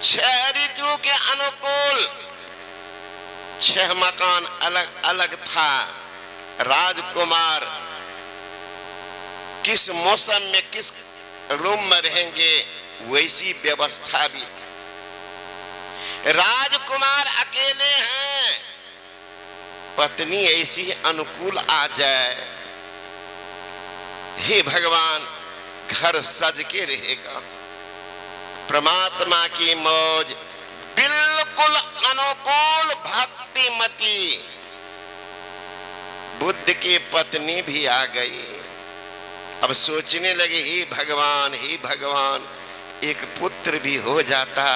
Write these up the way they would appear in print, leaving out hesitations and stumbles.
छह ऋतुओं के अनुकूल छह मकान अलग अलग था। राजकुमार किस मौसम में किस रूम में रहेंगे वैसी व्यवस्था भी थी। राजकुमार अकेले हैं, पत्नी ऐसी अनुकूल आ जाए, हे भगवान घर सज के रहेगा। परमात्मा की मौज बिल्कुल अनुकूल भक्तिमती बुद्ध की पत्नी भी आ गई। अब सोचने लगे हे भगवान एक पुत्र भी हो जाता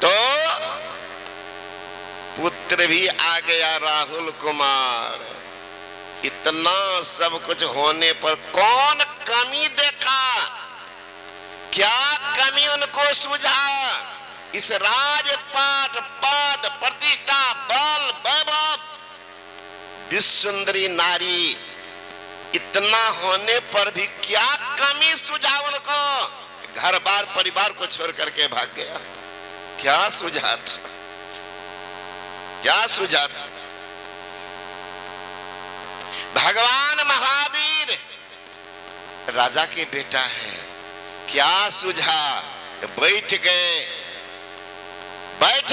तो। पुत्र भी आ गया राहुल कुमार। इतना सब कुछ होने पर कौन कमी देखा, क्या कमी उनको सूझा? इस राजपाट पद प्रतिष्ठा बल वैभव विश्व सुंदरी नारी इतना होने पर भी क्या कमी सूझा उनको? घर बार परिवार को छोड़ करके भाग गया। क्या सूझा था, क्या सूझा था? भगवान महावीर राजा के बेटा है, क्या सूझा? बैठ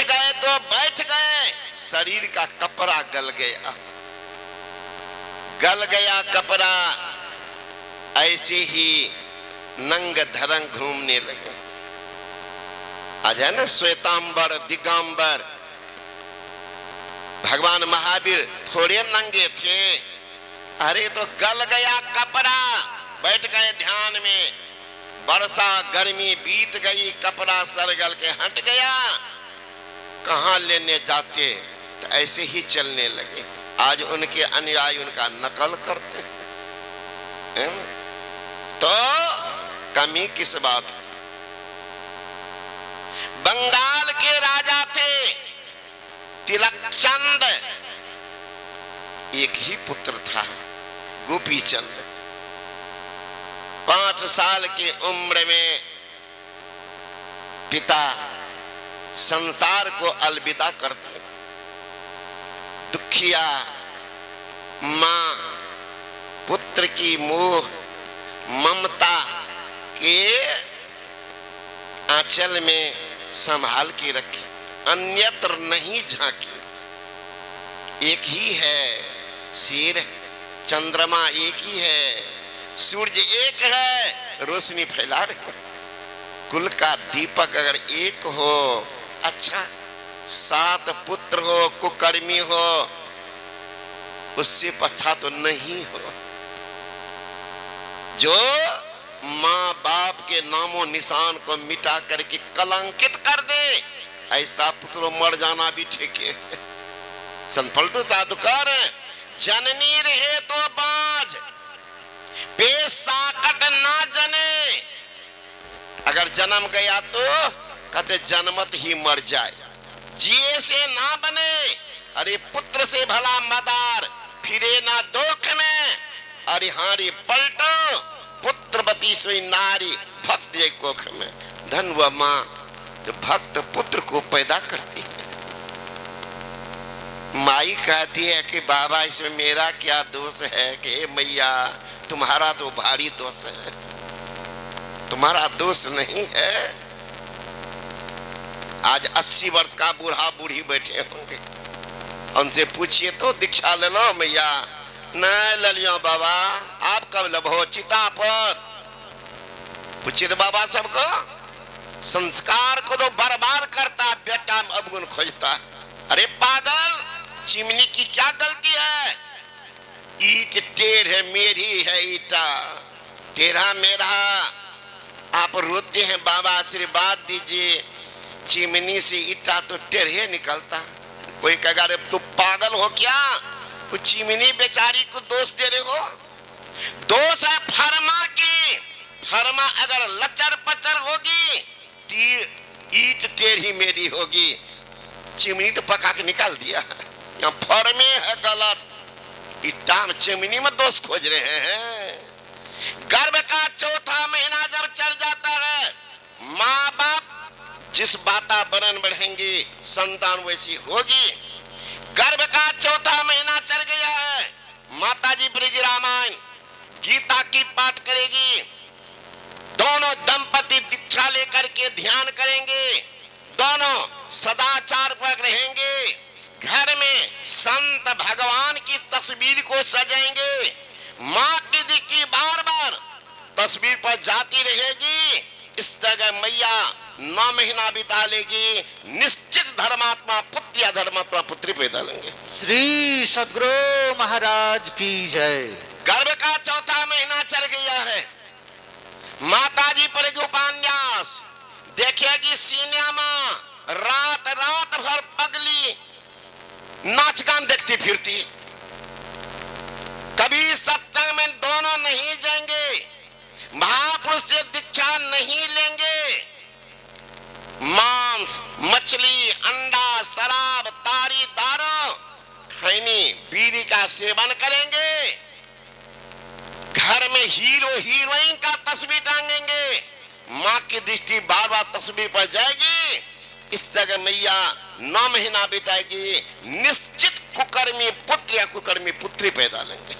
गए तो बैठ गए, शरीर का कपड़ा गल गया कपड़ा, ऐसे ही नंग धरंग घूमने लगे। आज है ना श्वेतांबर दिगंबर। भगवान महावीर थोड़े नंगे थे, अरे तो गल गया कपड़ा, बैठ गए ध्यान में। वर्षा गर्मी बीत गई, कपड़ा सरगल के हट गया, कहां लेने जाते? तो ऐसे ही चलने लगे। आज उनके अनुयायी उनका नकल करते हैं, तो कमी किस बात? बंगाल के राजा थे तिलकचंद, एक ही पुत्र था गोपीचंद। 5 साल की उम्र में पिता संसार को अलविदा करते। दुखिया मां पुत्र की मोह ममता के आंचल में संभाल के रखी, अन्यत्र नहीं झांकी। एक ही है सिर, चंद्रमा एक ही है, सूर्य एक है, रोशनी फैला रहे। कुल का दीपक अगर एक हो, अच्छा 7 पुत्र हो, कुकर्मी हो, उससे अच्छा तो नहीं हो। जो माँ बाप के नामों निशान को मिटा करके कलंकित कर दे, ऐसा पुत्र मर जाना भी ठीक है। संपलटू साधुकार जननी रहे तो बाज, बेसाकट ना जने। अगर जन्म गया तो कहते जन्मत ही मर जाए, जिए से ना बने। अरे पुत्र से भला मदार, फिरे ना दोख में। अरे हारी पलटो, पुत्रवती सोई नारी, भक्त जय कोख में। धन व माँ जो भक्त पुत्र को पैदा करती है। माई कहती है कि बाबा इसमें मेरा क्या दोष है? कि मैया तुम्हारा तो भारी दोष है, तुम्हारा दोष नहीं है। आज 80 वर्ष का बूढ़ा बूढ़ी बैठे होंगे, उनसे पूछिए तो दीक्षा ले लो मैया। नहीं ले लियो बाबा, आप कब लभो चिता पर? पूछिए तो बाबा सबको। संस्कार को तो बर्बाद करता बेटा, अवगुण खोजता। अरे पागल, चिमनी की क्या गलती है? ईट टेढ़ है, मेरी है ईटा, टेढ़ा मेरा। आप रोते हैं बाबा आशीर्वाद दीजिए, चिमनी से ईटा तो टेढ़े निकलता। कोई कहेगा अरे तू पागल हो क्या, वो चिमनी बेचारी को दोष दे रहे हो? दोष है फरमा की। फरमा अगर लचर पचर होगी, ईट टेढ़ी मेरी होगी। चिमनी तो पका के निकाल दिया, यहाँ फरमे है गलत, ईटा चिमनी में दोष खोज रहे हैं। गर्भ का 4था महीना जब चल जाता है, माँ बाप जिस वातावरण बढ़ेंगे संतान वैसी होगी। गर्भ का चौथा महीना चल गया है, माता जी प्रिय रामायण गीता की पाठ करेगी। दोनों दंपति दीक्षा लेकर के ध्यान करेंगे, दोनों सदाचार पर रहेंगे। घर में संत भगवान की तस्वीर को सजाएंगे। माँ की दृष्टि बार बार तस्वीर पर जाती रहेगी। इस तरह मैया 9 महीना बिता लेगी। निश्चित धर्मात्मा पुत्र या धर्मात्मा पुत्री पैदा लेंगे। श्री सद्गुरु महाराज की जय। गर्भ का चौथा महीना चल गया है, माता जी पर उपन्यास देखेगी। सिनेमा रात रात भर पगली नाच गान देखती फिरती। कभी सत्संग में दोनों नहीं जाएंगे, महापुरुष से दीक्षा नहीं लेंगे। मांस, मछली, अंडा, शराब, तारी, दारू, खैनी, बीड़ी का सेवन करेंगे। घर में हीरो हीरोइन का तस्वीर टांगेंगे। माँ की दृष्टि बार बार तस्वीर पर जाएगी। इस तरह मैया 9 महीना बिताएगी। निश्चित कुकर्मी पुत्र या कुकर्मी पुत्री पैदा लेंगे।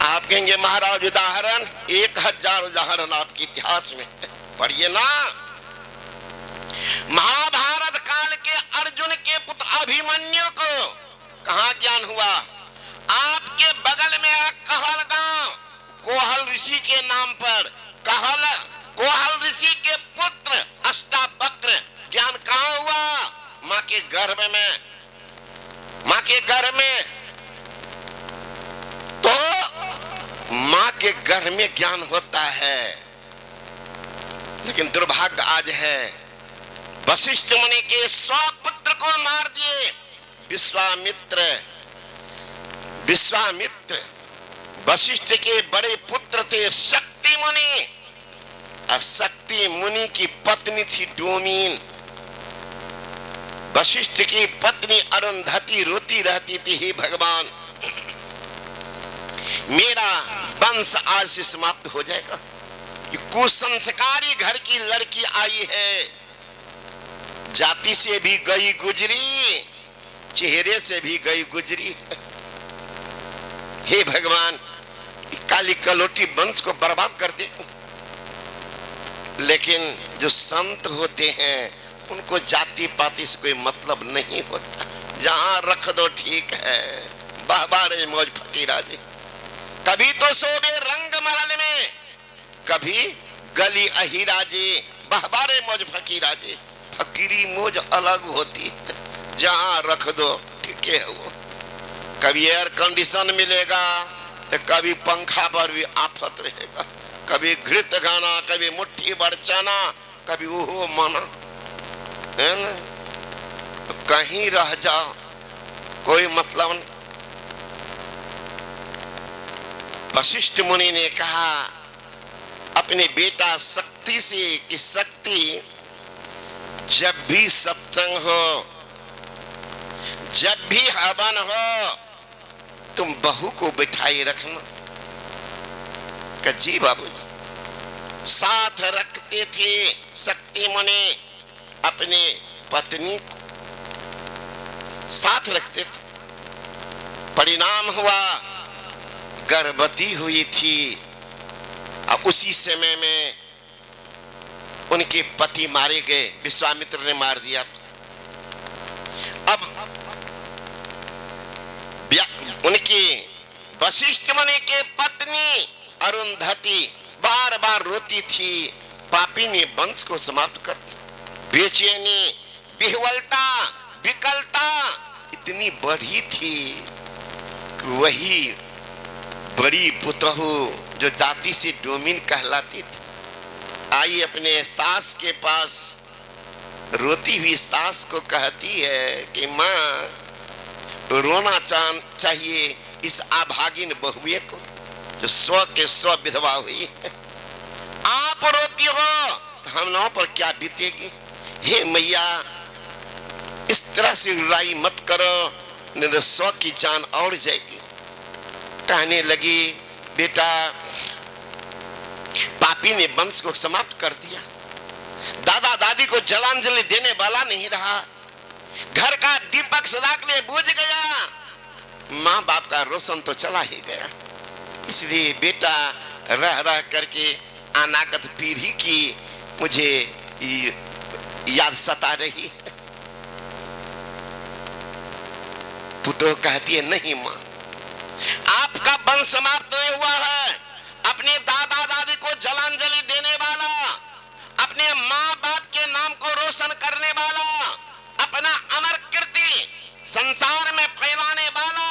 आप कहेंगे महाराज उदाहरण, 1000 उदाहरण आपके इतिहास में पढ़िए ना। महाभारत काल के अर्जुन के पुत्र अभिमन्यु को कहाँ ज्ञान हुआ? आपके बगल में कहल गांव, कोहल ऋषि के नाम पर कोहल ऋषि के पुत्र अष्टावक्र ज्ञान कहाँ हुआ? माँ के गर्भ में। माँ के गर्भ में, तो माँ के गर्भ में ज्ञान होता है। लेकिन दुर्भाग्य आज है, वशिष्ठ मुनि के 100 पुत्र को मार दिए। विश्वामित्र वशिष्ठ के बड़े पुत्र थे शक्ति मुनि, और शक्ति मुनि की पत्नी थी डोमिन। वशिष्ठ की पत्नी अरुंधति रोती रहती थी, हे भगवान मेरा वंश आज से समाप्त हो जाएगा। ये कुसंस्कारी घर की लड़की आई है, जाति से भी गई गुजरी, चेहरे से भी गई गुजरी। हे भगवान, काली कलोटी वंश को बर्बाद कर दे। लेकिन जो संत होते हैं उनको जाति पाति से कोई मतलब नहीं होता। जहां रख दो ठीक है, बाहबारे मौज फकीरा जी। कभी तो सोबे रंग महल में, कभी गली अहीरा जी, बाहबारे मौज फकीरा जी। फकीरी मौज अलग होती है, जहां रख दो ठीक है। वो कभी एयर कंडीशन मिलेगा तो कभी पंखा पर भी आफत रहेगा। कभी घृत गाना, कभी मुट्ठी भर चना, कभी ओहो माना, है ना। तो कहीं रह जाओ कोई मतलब नहीं। वशिष्ठ मुनि ने कहा अपने बेटा शक्ति से कि शक्ति, जब भी सत्संग हो, जब भी हवन हो, तुम बहू को बिठाई रखना। का जी बाबूजी। साथ रखते थे शक्ति मुनि अपने पत्नी को, साथ रखते थे। परिणाम हुआ गर्भवती हुई थी। अब उसी समय में उनके पति मारे गए, विश्वामित्र ने मार दिया। अब उनकी वशिष्ठ मुनि के पत्नी अरुंधति बार बार रोती थी, पापी ने वंश को समाप्त कर दिया। बेचैनी, विह्वलता, विकलता इतनी बढ़ी थी कि वही बड़ी पुतहू जो जाति से डोमिन कहलाती थी, आई अपने सास के पास। रोती हुई सास को कहती है कि माँ, रोना चाहिए इस अभागिन बहुए को जो 100 के 100 विधवा हुई है। आप रोती हो तो हम लोगों पर क्या बीतेगी। हे मैया, इस तरह से रुलाई मत करो, नहीं तो 100 की जान और जाएगी। कहने लगी, बेटा पापी ने वंश को समाप्त कर दिया। दादा दादी को जलांजलि देने वाला नहीं रहा, घर का दीपक सदा के लिए बुझ गया, माँ बाप का रोशन तो चला ही गया। इसलिए बेटा रह रह करके अनागत पीढ़ी की मुझे याद सता रही है। पुतो कहती है नहीं माँ, आपका वंश समाप्त नहीं हुआ है। अपने दादा दादी को जलांजलि देने वाला, अपने माँ बाप के नाम को रोशन करने वाला, अपना अमर कीर्ति संसार में फैलाने वाला,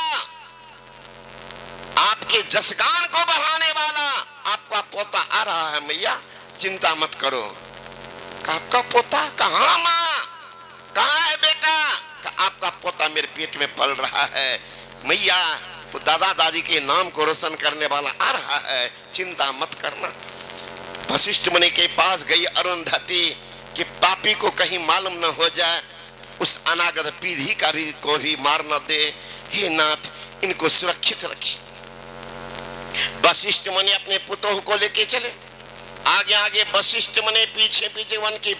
आपके जसगान को बढ़ाने वाला आपका पोता आ रहा है मैया, चिंता मत करो। आपका पोता कहाँ माँ, कहाँ है बेटा? आपका पोता मेरे पेट में पल रहा है मैया, वो दादा दादी के नाम को रोशन करने वाला आ रहा है, चिंता मत करना। वशिष्ठ मुनि के पास गई अरुंधति कि पापी को कहीं मालूम न हो जाए, उस अनागत पीढ़ी का भी को भी मार न दे, हे नाथ इनको सुरक्षित रखिए। वशिष्ठ मुनि अपने पुतोह को लेके चले, आगे आगे वशिष्ठ मुनि पीछे पीछे वन की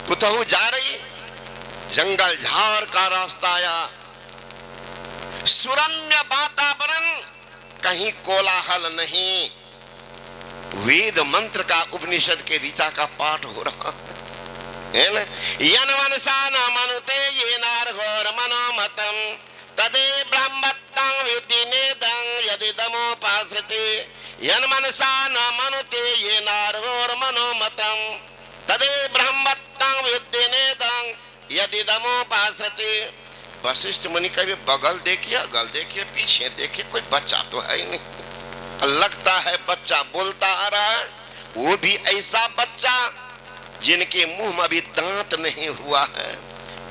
पुतोह जा रही। जंगल झाड़ का रास्ता आया, सुरम्य वातावरण, कहीं कोलाहल नहीं, वेद मंत्र का उपनिषद के ऋचा का पाठ हो रहा है ना। यन मनसा न मनुते ये नारघोर मनोमतम तदे ब्रह्मत्तं विद्धि नेदं यदि दमोपासते। यन मनसा न मनुते ये नारघोर मनोमतम तदे ब्रह्मत्तं विद्धि नेदं यदि दमोपासते। वशिष्ठ मुनि का भी बगल देखिए, अगल देखिए, पीछे देखिए, कोई बच्चा तो है ही नहीं। लगता है बच्चा बोलता आ रहा है, वो भी ऐसा बच्चा जिनके मुंह में अभी दांत नहीं हुआ है।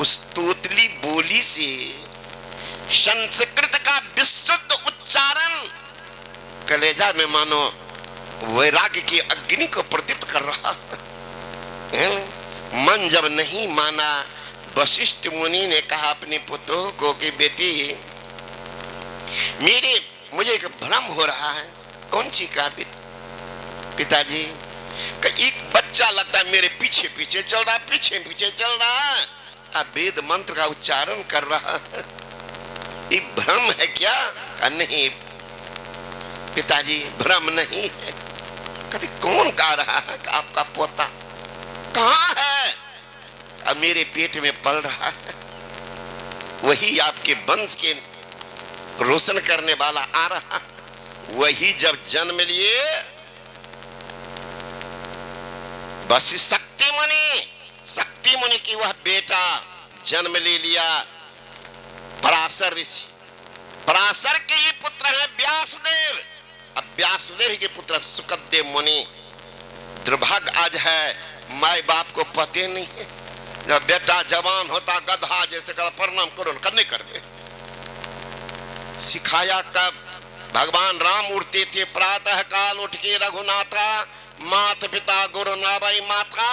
उस तोतली बोली से संस्कृत का विशुद्ध उच्चारण कलेजा में मानो वैराग्य की अग्नि को प्रदीप्त कर रहा है। मन जब नहीं माना, वशिष्ठ मुनि ने कहा अपनी पुतोह को कि बेटी मुझे एक भ्रम हो रहा है। कौन सी का पिताजी? एक बच्चा लगता है मेरे पीछे पीछे चल रहा, पीछे पीछे चल रहा है, अब वेद मंत्र का उच्चारण कर रहा है, ये भ्रम है क्या? नहीं पिताजी भ्रम नहीं है। कहते कौन गा रहा है? आपका पोता। कहाँ है? अब मेरे पेट में पल रहा है, वही आपके वंश के रोशन करने वाला आ रहा है। वही जब जन्म लिए बस शक्ति मुनि की वह बेटा जन्म ले लिया, पराशर ऋषि। पराशर के ही पुत्र है व्यासदेव। अब व्यासदेव के पुत्र सुखदेव मुनि। दुर्भाग्य आज है माए बाप को पते नहीं है। जब बेटा जवान होता गधा जैसे कर प्रणाम करो, करने कर दे। सिखाया कब? भगवान राम उठते थे प्रातः काल, उठ के रघुनाथा, माता पिता गुरु नावई माता,